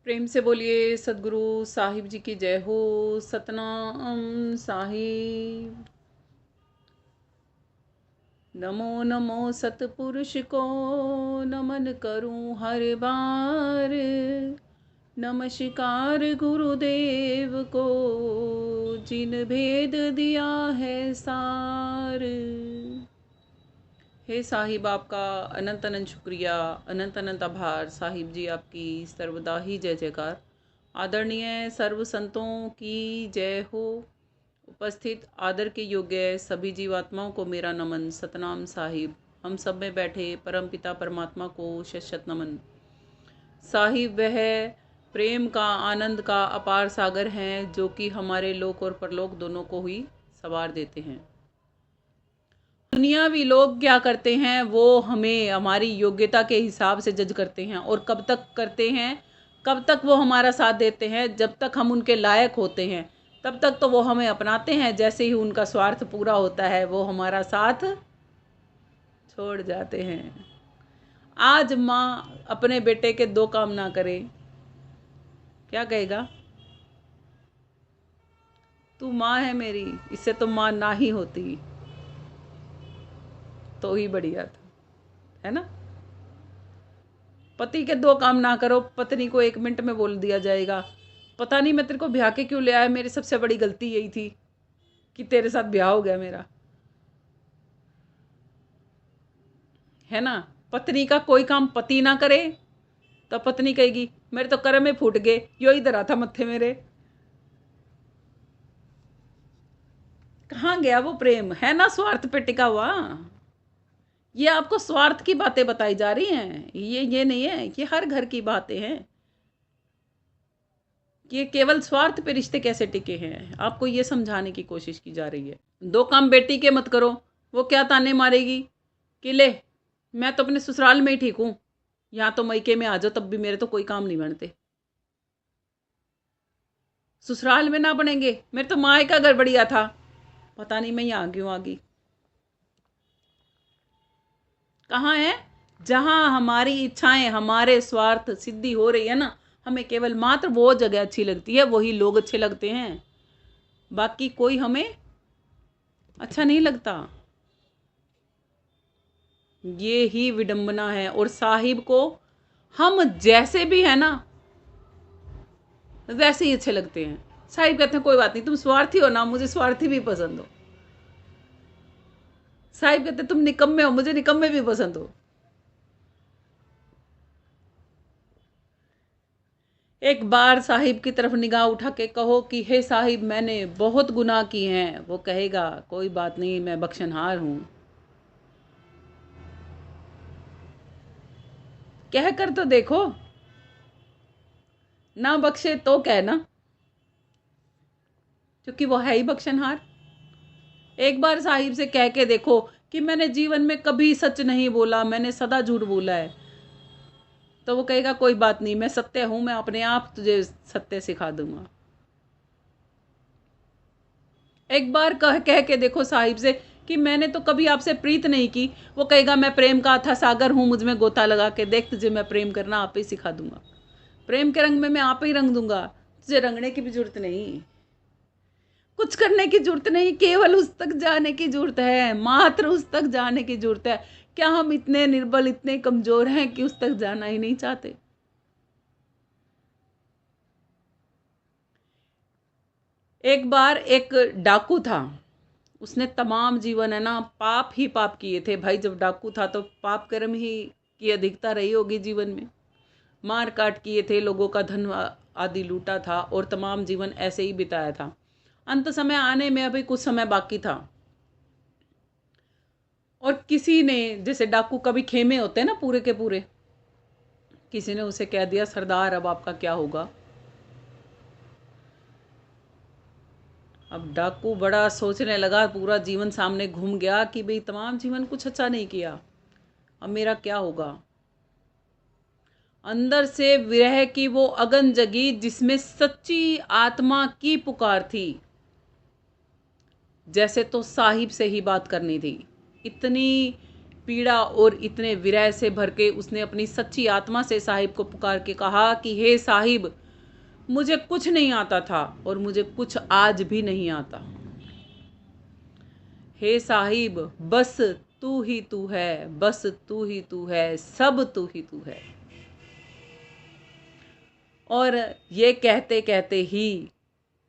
प्रेम से बोलिए सदगुरु साहिब जी की जय हो। सतनाम साहिब। नमो नमो सतपुरुष को नमन करूं हर बार। नमस्कार गुरुदेव को जिन भेद दिया है सार। हे साहिब, आपका अनंत अनंत शुक्रिया, अनंत अनंत आभार। साहिब जी आपकी सर्वदा ही जय जयकार। आदरणीय सर्व संतों की जय हो। उपस्थित आदर के योग्य सभी जीवात्माओं को मेरा नमन। सतनाम साहिब। हम सब में बैठे परम पिता परमात्मा को शत शत नमन। साहिब वह प्रेम का, आनंद का अपार सागर हैं जो कि हमारे लोक और परलोक दोनों को ही संवार देते हैं। दुनियावी लोग क्या करते हैं, वो हमें हमारी योग्यता के हिसाब से जज करते हैं। और कब तक करते हैं, कब तक वो हमारा साथ देते हैं? जब तक हम उनके लायक होते हैं तब तक तो वो हमें अपनाते हैं। जैसे ही उनका स्वार्थ पूरा होता है वो हमारा साथ छोड़ जाते हैं। आज माँ अपने बेटे के दो काम ना करे, क्या कहेगा? तू माँ है मेरी, इससे तो माँ ना ही होती तो ही बढ़िया था, है ना। पति के दो काम ना करो, पत्नी को 1 मिनट में बोल दिया जाएगा, पता नहीं मैं तेरे को ब्याह के क्यों ले आया, मेरी सबसे बड़ी गलती यही थी कि तेरे साथ ब्याह हो गया मेरा, है ना। पत्नी का कोई काम पति ना करे तो पत्नी कहेगी मेरे तो कर्म में फूट गए, यो इधर आ था मत्थे मेरे। कहाँ गया वो प्रेम, है ना, स्वार्थ पे टिका हुआ। ये आपको स्वार्थ की बातें बताई जा रही हैं, ये नहीं है, ये हर घर की बातें हैं कि केवल स्वार्थ पे रिश्ते कैसे टिके हैं। आपको ये समझाने की कोशिश की जा रही है। दो काम बेटी के मत करो, वो क्या ताने मारेगी कि ले मैं तो अपने ससुराल में ही ठीक हूं, यहाँ तो मैके में आ जाओ तब भी मेरे तो कोई काम नहीं बनते। ससुराल में ना बनेंगे, मेरे तो माँ का घर बढ़िया था, पता नहीं मैं यहाँ क्यों आ गई। कहाँ है? जहां हमारी इच्छाएं, हमारे स्वार्थ सिद्धि हो रही है ना, हमें केवल मात्र वो जगह अच्छी लगती है, वही लोग अच्छे लगते हैं, बाकी कोई हमें अच्छा नहीं लगता। ये ही विडंबना है। और साहिब को हम जैसे भी है ना वैसे ही अच्छे लगते हैं। साहिब कहते हैं कोई बात नहीं, तुम स्वार्थी हो ना, मुझे स्वार्थी भी पसंद हो। साहिब कहते हैं तुम निकम्मे हो, मुझे निकम्मे भी पसंद हो। एक बार साहिब की तरफ निगाह उठा के कहो कि हे साहिब मैंने बहुत गुनाह किए हैं, वो कहेगा कोई बात नहीं, मैं बख्शनहार हूं। कह कर तो देखो, ना बख्शे तो कहना, क्योंकि वो है ही बख्शनहार। एक बार साहिब से कह के देखो कि मैंने जीवन में कभी सच नहीं बोला, मैंने सदा झूठ बोला है, तो वो कहेगा कोई बात नहीं, मैं सत्य हूं, मैं अपने आप तुझे सत्य सिखा दूंगा। एक बार कह के देखो साहिब से कि मैंने तो कभी आपसे प्रीत नहीं की, वो कहेगा मैं प्रेम का अथाह सागर हूं, मुझ में गोता लगा के देख, तुझे मैं प्रेम करना आप ही सिखा दूंगा। प्रेम के रंग में मैं आप ही रंग दूंगा, तुझे रंगने की भी जरूरत नहीं, कुछ करने की जरूरत नहीं, केवल उस तक जाने की जरूरत है, मात्र उस तक जाने की जरूरत है। क्या हम इतने निर्बल, इतने कमजोर हैं कि उस तक जाना ही नहीं चाहते? एक बार एक डाकू था, उसने तमाम जीवन है ना पाप ही पाप किए थे भाई। जब डाकू था तो पाप कर्म ही की अधिकता रही होगी जीवन में। मार काट किए थे, लोगों का धन आदि लूटा था और तमाम जीवन ऐसे ही बिताया था। अंत समय आने में अभी कुछ समय बाकी था और किसी ने, जैसे डाकू कभी खेमे होते हैं ना पूरे के पूरे, किसी ने उसे कह दिया सरदार अब आपका क्या होगा। अब डाकू बड़ा सोचने लगा, पूरा जीवन सामने घूम गया कि भाई तमाम जीवन कुछ अच्छा नहीं किया, अब मेरा क्या होगा। अंदर से विरह की वो अगन जगी जिसमें सच्ची आत्मा की पुकार थी। जैसे तो साहिब से ही बात करनी थी, इतनी पीड़ा और इतने विरह से भर के उसने अपनी सच्ची आत्मा से साहिब को पुकार के कहा कि हे साहिब, मुझे कुछ नहीं आता था और मुझे कुछ आज भी नहीं आता। हे साहिब, बस तू ही तू है, बस तू ही तू है, सब तू ही तू है। और ये कहते कहते ही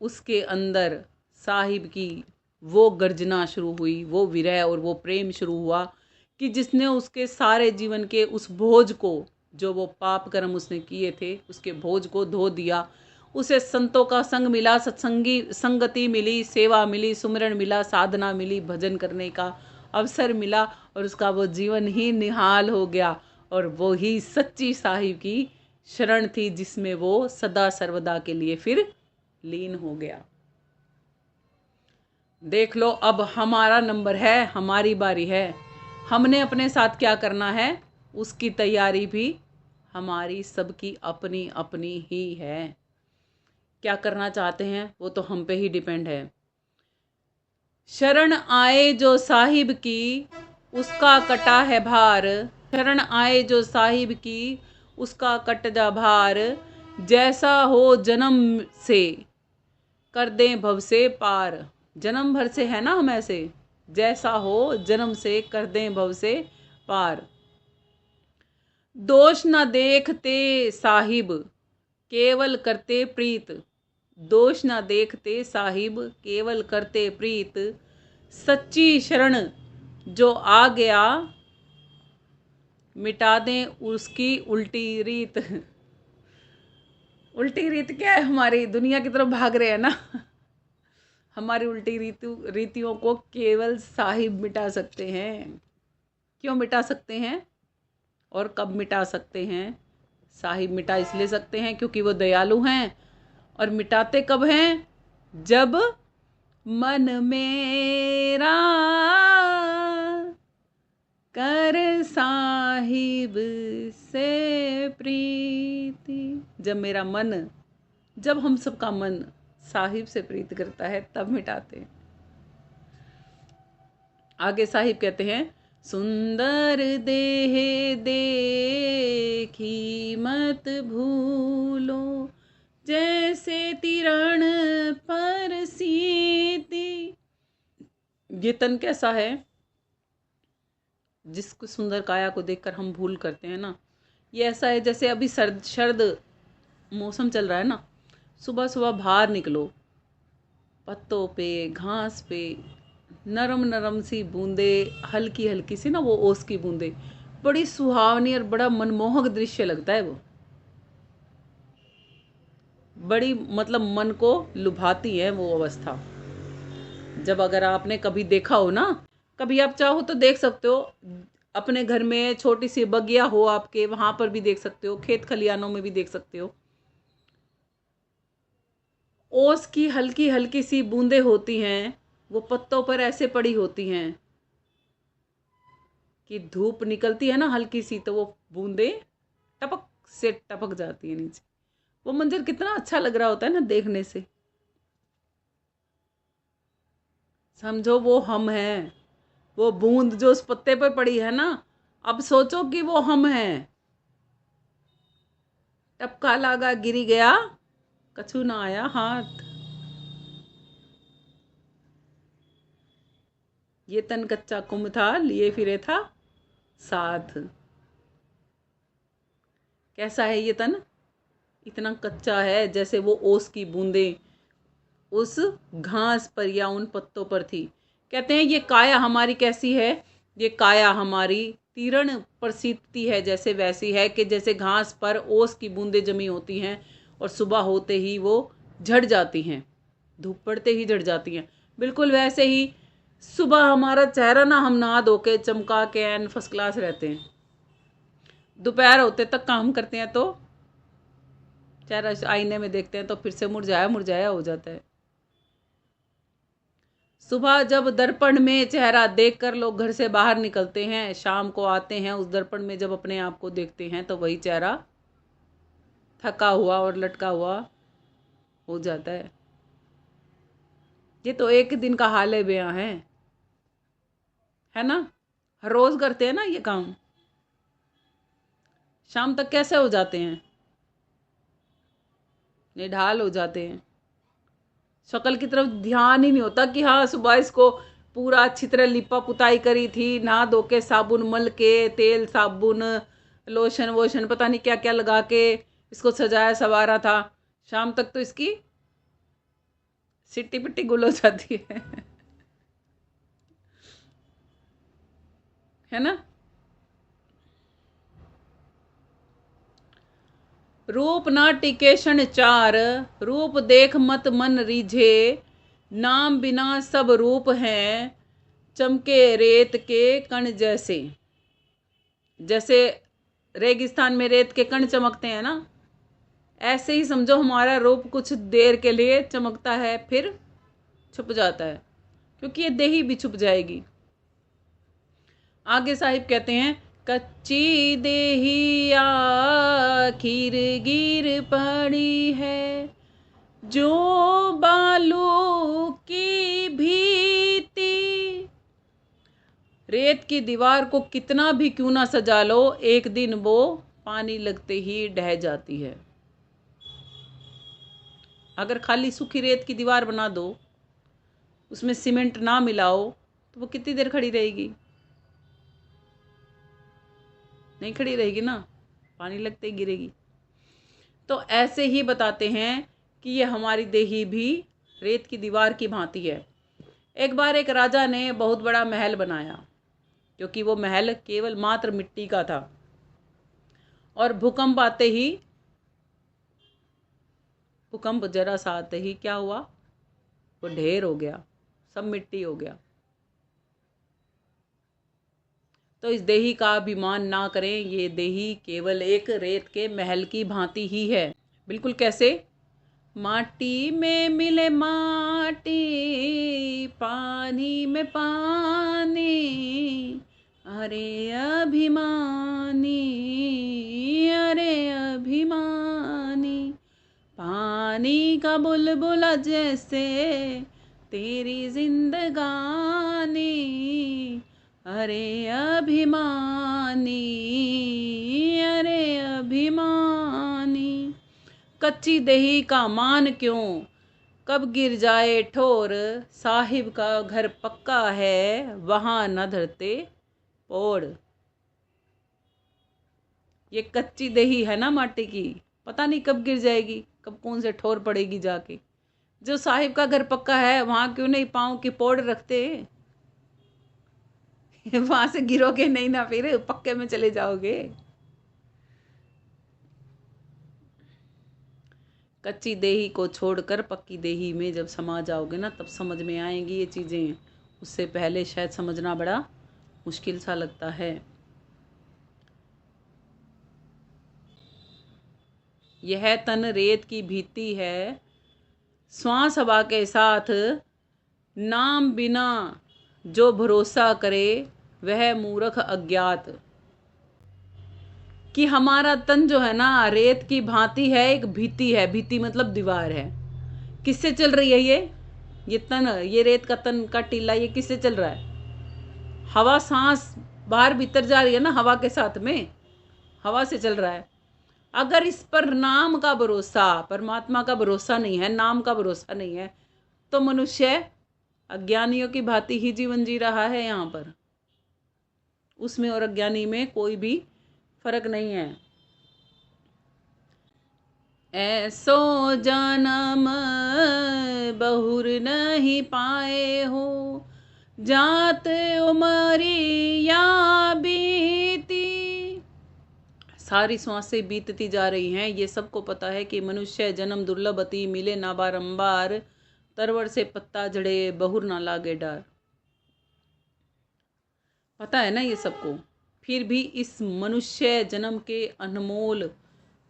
उसके अंदर साहिब की वो गर्जना शुरू हुई, वो विरह और वो प्रेम शुरू हुआ कि जिसने उसके सारे जीवन के उस बोझ को, जो वो पाप कर्म उसने किए थे, उसके बोझ को धो दिया। उसे संतों का संग मिला, सत्संगी संगति मिली, सेवा मिली, सुमिरन मिला, साधना मिली, भजन करने का अवसर मिला और उसका वो जीवन ही निहाल हो गया। और वो ही सच्ची साहिब की शरण थी जिसमें वो सदा सर्वदा के लिए फिर लीन हो गया। देख लो, अब हमारा नंबर है, हमारी बारी है। हमने अपने साथ क्या करना है, उसकी तैयारी भी हमारी सबकी अपनी अपनी ही है। क्या करना चाहते हैं वो तो हम पे ही डिपेंड है। शरण आए जो साहिब की उसका कटा है भार, शरण आए जो साहिब की उसका कट जा भार, जैसा हो जन्म से कर दें भव से पार। जन्म भर से है ना हम ऐसे, जैसा हो जन्म से कर दें भव से पार। दोष न देखते साहिब केवल करते प्रीत, दोष न देखते साहिब केवल करते प्रीत, सच्ची शरण जो आ गया मिटा दें उसकी उल्टी रीत। उल्टी रीत क्या है, हमारी दुनिया की तरफ भाग रहे हैं ना। हमारी उल्टी रीतियों को केवल साहिब मिटा सकते हैं। क्यों मिटा सकते हैं और कब मिटा सकते हैं? साहिब मिटा इसलिए सकते हैं क्योंकि वो दयालु हैं। और मिटाते कब हैं? जब मन मेरा कर साहिब से प्रीति। जब मेरा मन, जब हम सबका मन साहिब से प्रीत करता है तब मिटाते हैं। आगे साहिब कहते हैं, सुंदर देह देखी मत भूलो, जैसे तिरण पर सीती। ये तन कैसा है जिसको सुंदर काया को देखकर हम भूल करते हैं ना, ये ऐसा है जैसे अभी सर्द मौसम चल रहा है ना, सुबह सुबह बाहर निकलो, पत्तों पे घास पे नरम नरम सी बूंदे, हल्की हल्की सी ना वो ओस की बूंदे, बड़ी सुहावनी और बड़ा मनमोहक दृश्य लगता है वो। बड़ी मतलब मन को लुभाती है वो अवस्था। जब अगर आपने कभी देखा हो ना, कभी आप चाहो तो देख सकते हो, अपने घर में छोटी सी बगिया हो आपके, वहां पर भी देख सकते हो, खेत खलियानों में भी देख सकते हो। ओस की हल्की हल्की सी बूंदें होती हैं, वो पत्तों पर ऐसे पड़ी होती हैं कि धूप निकलती है ना हल्की सी, तो वो बूंदें टपक से टपक जाती है नीचे। वो मंजर कितना अच्छा लग रहा होता है ना देखने से। समझो वो हम हैं, वो बूंद जो उस पत्ते पर पड़ी है ना, अब सोचो कि वो हम हैं। टपका लागा गिरी गया, कछु ना आया हाथ। ये तन कच्चा कुम था, लिए फिरे था साथ। कैसा है ये तन? इतना कच्चा है जैसे वो ओस की बूंदें उस घास पर या उन पत्तों पर थी। कहते हैं ये काया हमारी कैसी है? ये काया हमारी तीरण पर सींचती है जैसे वैसी है कि जैसे घास पर ओस की बूंदें जमी होती हैं और सुबह होते ही वो झड़ जाती हैं, धूप पड़ते ही झड़ जाती हैं। बिल्कुल वैसे ही सुबह हमारा चेहरा ना, हम नहा धो के चमका के एन फर्स्ट क्लास रहते हैं, दोपहर होते तक काम करते हैं तो चेहरा आईने में देखते हैं तो फिर से मुरझाया मुरझाया हो जाता है। सुबह जब दर्पण में चेहरा देखकर लोग घर से बाहर निकलते हैं, शाम को आते हैं, उस दर्पण में जब अपने आप को देखते हैं तो वही चेहरा थका हुआ और लटका हुआ हो जाता है। ये तो एक दिन का हाल है बयां है ना। हर रोज करते हैं ना ये काम, शाम तक कैसे हो जाते हैं, निढाल हो जाते हैं। शक्ल की तरफ ध्यान ही नहीं होता कि हाँ सुबह इसको पूरा अच्छी तरह लिपा पुताई करी थी, नहा धो के साबुन मल के, तेल साबुन लोशन वोशन पता नहीं क्या क्या लगा के इसको सजाया सवारा था। शाम तक तो इसकी सिट्टी पिट्टी गुल हो जाती है ना। रूप ना टिके क्षण चार, रूप देख मत मन रीझे, नाम बिना सब रूप हैं, चमके रेत के कण जैसे। जैसे रेगिस्तान में रेत के कण चमकते हैं ना, ऐसे ही समझो हमारा रूप कुछ देर के लिए चमकता है, फिर छुप जाता है, क्योंकि ये देही भी छुप जाएगी। आगे साहिब कहते हैं, कच्ची देही आखिर गिर पड़ी है, जो बालू की भीती। रेत की दीवार को कितना भी क्यों ना सजा लो, एक दिन वो पानी लगते ही ढह जाती है। अगर खाली सूखी रेत की दीवार बना दो, उसमें सीमेंट ना मिलाओ, तो वो कितनी देर खड़ी रहेगी? नहीं खड़ी रहेगी ना, पानी लगते ही गिरेगी। तो ऐसे ही बताते हैं कि ये हमारी देही भी रेत की दीवार की भांति है। एक बार एक राजा ने बहुत बड़ा महल बनाया, क्योंकि वो महल केवल मात्र मिट्टी का था, और भूकंप जरा सा आते ही क्या हुआ, वो ढेर हो गया, सब मिट्टी हो गया। तो इस देही का अभिमान ना करें, ये देही केवल एक रेत के महल की भांति ही है। बिल्कुल कैसे? माटी में मिले माटी, पानी में पानी, अरे अभिमानी, अरे अभिमानी, पानी का बुलबुला जैसे तेरी जिंदगानी, अरे अभिमानी, अरे अभिमानी। कच्ची देही का मान क्यों, कब गिर जाए ठोर, साहिब का घर पक्का है, वहां न धरते पोड़। ये कच्ची देही है ना माटी की, पता नहीं कब गिर जाएगी, कब कौन से ठोर पड़ेगी जाके। जो साहिब का घर पक्का है, वहां क्यों नहीं पाँव की पोड़ रखते वहां से गिरोगे नहीं ना, फिर पक्के में चले जाओगे। कच्ची देही को छोड़कर पक्की देही में जब समा जाओगे ना, तब समझ में आएंगी ये चीज़ें। उससे पहले शायद समझना बड़ा मुश्किल सा लगता है। यह तन रेत की भीति है, श्वास हवा के साथ, नाम बिना जो भरोसा करे, वह मूर्ख अज्ञात। कि हमारा तन जो है ना रेत की भांति है, एक भीति है, भीति मतलब दीवार है। किससे चल रही है ये तन, ये रेत का तन का टीला, ये किससे चल रहा है? हवा, सांस बाहर भीतर जा रही है ना, हवा के साथ में, हवा से चल रहा है। अगर इस पर नाम का भरोसा, परमात्मा का भरोसा नहीं है, नाम का भरोसा नहीं है, तो मनुष्य अज्ञानियों की भांति ही जीवन जी रहा है यहाँ पर। उसमें और अज्ञानी में कोई भी फर्क नहीं है। ऐसो जन्म बहुर नहीं पाए हो, जात उमरिया बीती। सारी सांसें बीतती जा रही हैं, ये सबको पता है कि मनुष्य जन्म दुर्लभ अति, मिले ना बारंबार, तरवर से पत्ता झड़े बहुर ना लागे डार। पता है ना ये सबको, फिर भी इस मनुष्य जन्म के अनमोल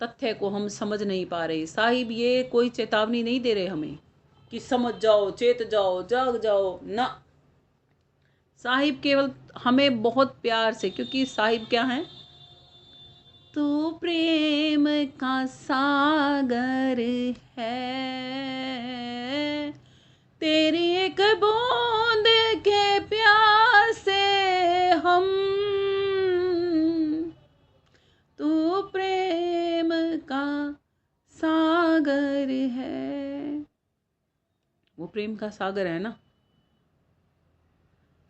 तथ्य को हम समझ नहीं पा रहे। साहिब ये कोई चेतावनी नहीं दे रहे हमें कि समझ जाओ, चेत जाओ, जाग जाओ, ना। साहिब केवल हमें बहुत प्यार से, क्योंकि साहिब क्या है, तू प्रेम का सागर है, तेरी एक बूंद के प्यासे हम है, वो प्रेम का सागर है ना।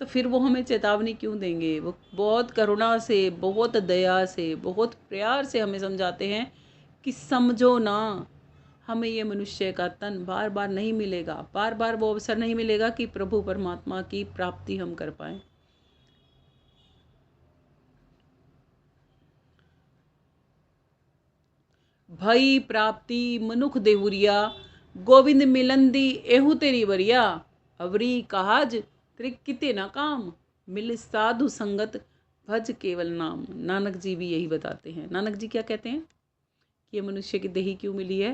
तो फिर वो हमें चेतावनी क्यों देंगे? वो बहुत करुणा से, बहुत दया से, बहुत प्यार से हमें समझाते हैं कि समझो ना, हमें ये मनुष्य का तन बार बार नहीं मिलेगा, बार बार वो अवसर नहीं मिलेगा कि प्रभु परमात्मा की प्राप्ति हम कर पाए। भई प्राप्ति मनुख देहुरिया, गोविंद मिलन दी एहू तेरी बरिया। अवरी काज तेरे किते ना काम, मिल साधु संगत भज केवल नाम। नानक जी भी यही बताते हैं। नानक जी क्या कहते हैं कि ये मनुष्य की देही क्यों मिली है?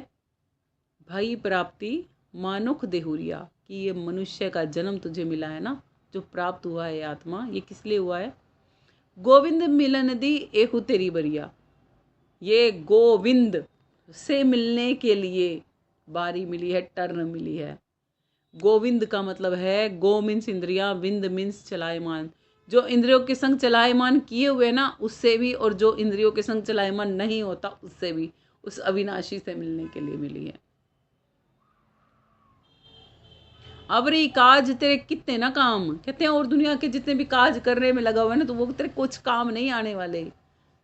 भई प्राप्ति मानुख देहुरिया, कि ये मनुष्य का जन्म तुझे मिला है ना, जो प्राप्त हुआ है आत्मा, ये किस लिए हुआ है? गोविंद मिलन दी एहू तेरी बरिया, ये गोविंद से मिलने के लिए बारी मिली है, टर्न मिली है। गोविंद का मतलब है, गो मीन्स इंद्रिया, विंद मीन्स चलायमान। जो इंद्रियों के संग चलायमान किए हुए ना, उससे भी, और जो इंद्रियों के संग चलायमान नहीं होता उससे भी, उस अविनाशी से मिलने के लिए मिली है। अबरी काज तेरे कितने ना काम, कहते हैं और दुनिया के जितने भी काज करने में लगा हुआ है ना, तो वो तेरे कुछ काम नहीं आने वाले।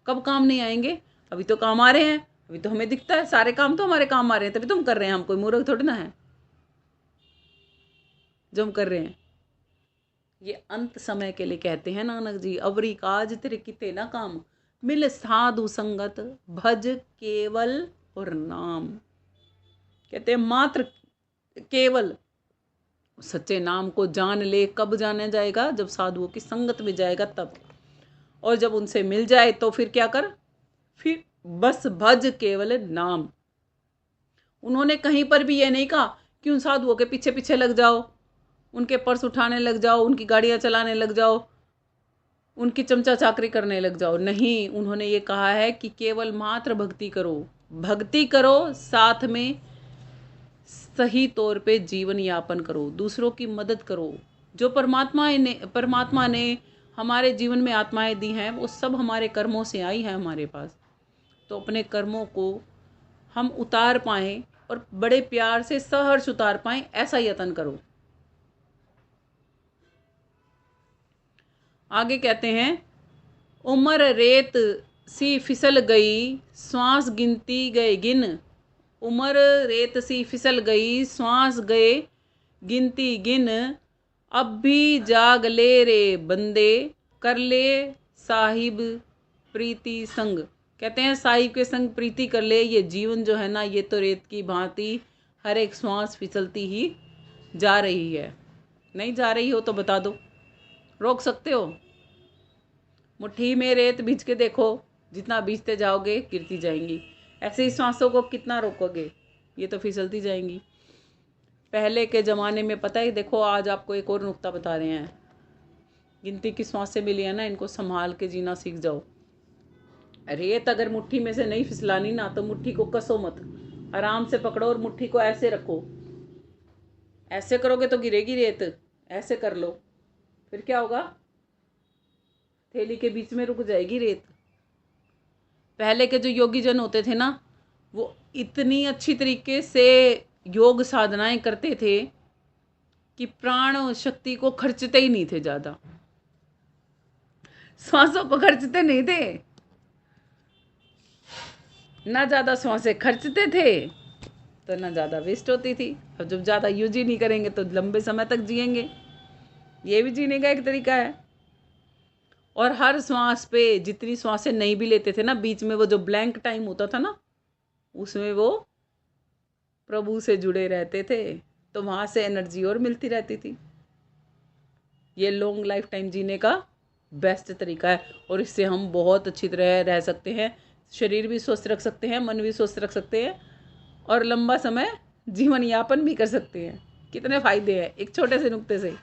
कब काम नहीं आएंगे? अभी तो काम आ रहे हैं, अभी तो हमें दिखता है, सारे काम तो हमारे काम आ रहे हैं, तभी तो हम कर रहे हैं। हम कोई मूर्ख थोड़ी ना है जो हम कर रहे हैं। ये अंत समय के लिए कहते हैं नानक जी। अवरी काज तेरे किते ना काम, मिल साधु संगत भज केवल और नाम। कहते हैं मात्र केवल सच्चे नाम को जान ले। कब जाना जाएगा? जब साधुओं की संगत में जाएगा तब। और जब उनसे मिल जाए तो फिर क्या कर? फिर बस भज केवल नाम। उन्होंने कहीं पर भी ये नहीं कहा कि उन साधुओं के पीछे पीछे लग जाओ, उनके पर्स उठाने लग जाओ, उनकी गाड़ियां चलाने लग जाओ, उनकी चमचा चाकरी करने लग जाओ। नहीं, उन्होंने ये कहा है कि केवल मात्र भक्ति करो। भक्ति करो, साथ में सही तौर पे जीवन यापन करो, दूसरों की मदद करो। जो परमात्मा ने हमारे जीवन में आत्माएं दी हैं, वो सब हमारे कर्मों से आई है हमारे पास। तो अपने कर्मों को हम उतार पाएं और बड़े प्यार से सहर्ष उतार पाएं, ऐसा यत्न करो। आगे कहते हैं, उम्र रेत सी फिसल गई, श्वास गिनती गए गिन। उम्र रेत सी फिसल गई, श्वास गए गिनती गिन। अब भी जाग ले रे बंदे, कर ले साहिब प्रीति संग। कहते हैं साहिब के संग प्रीति कर ले। ये जीवन जो है ना, ये तो रेत की भांति हर एक श्वास फिसलती ही जा रही है। नहीं जा रही हो तो बता दो, रोक सकते हो? मुट्ठी में रेत बीज के देखो, जितना बीजते जाओगे गिरती जाएंगी। ऐसे ही सांसों को कितना रोकोगे, ये तो फिसलती जाएंगी। पहले के ज़माने में पता ही, देखो आज आपको एक और नुक्ता बता रहे हैं। गिनती की सांसें मिली है ना, इनको संभाल के जीना सीख जाओ। रेत अगर मुट्ठी में से नहीं फिसलानी ना, तो मुट्ठी को कसो मत, आराम से पकड़ो और मुट्ठी को ऐसे रखो। ऐसे करोगे तो गिरेगी रेत, ऐसे कर लो, फिर क्या होगा? थैली के बीच में रुक जाएगी रेत। पहले के जो योगी जन होते थे ना, वो इतनी अच्छी तरीके से योग साधनाएं करते थे कि प्राण शक्ति को खर्चते ही नहीं थे, ज़्यादा श्वासों को खर्चते नहीं थे, ना ज़्यादा श्वासें खर्चते थे तो ना ज़्यादा वेस्ट होती थी। अब जब ज़्यादा यूज ही नहीं करेंगे तो लंबे समय तक जिएंगे। ये भी जीने का एक तरीका है। और हर श्वास पे जितनी श्वासें नहीं भी लेते थे ना, बीच में वो जो ब्लैंक टाइम होता था ना, उसमें वो प्रभु से जुड़े रहते थे, तो वहाँ से एनर्जी और मिलती रहती थी। ये लॉन्ग लाइफ टाइम जीने का बेस्ट तरीका है, और इससे हम बहुत अच्छी तरह रह सकते हैं। शरीर भी स्वस्थ रख सकते हैं, मन भी स्वस्थ रख सकते हैं, और लंबा समय जीवन यापन भी कर सकते हैं। कितने फ़ायदे हैं एक छोटे से नुक्ते से।